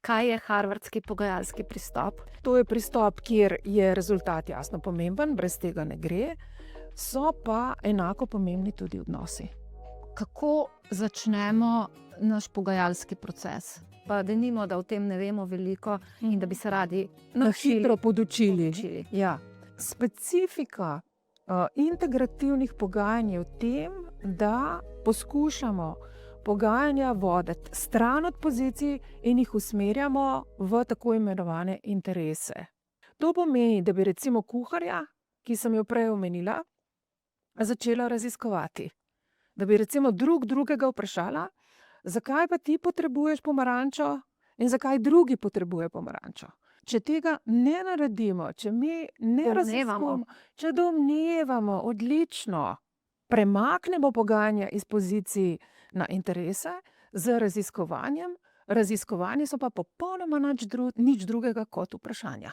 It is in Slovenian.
Kaj je harvardski pogajalski pristop? To je pristop, kjer je rezultat jasno pomemben, brez tega ne gre, so pa enako pomembni tudi odnosi. Kako začnemo naš pogajalski proces? Pa denimo, da o tem ne vemo veliko in da bi se radi Na hitro podučili. naučili. Ja. Specifika integrativnih pogajanj je v tem, da poskušamo pogajanja voditi stran od pozicij in jih usmerjamo v tako imenovane interese. To pomeni, da bi recimo kuharja, ki sem jo prej omenila, začela raziskovati. Da bi recimo drugega vprašala, zakaj pa ti potrebuješ pomarančo in zakaj drugi potrebuje pomarančo. Če tega ne naredimo, če mi ne Domnevamo. raziskujemo, če domnevamo, odlično, premaknemo pogajanja iz pozicij na interese z raziskovanjem, raziskovanje so pa popolnoma nič drugega kot vprašanja.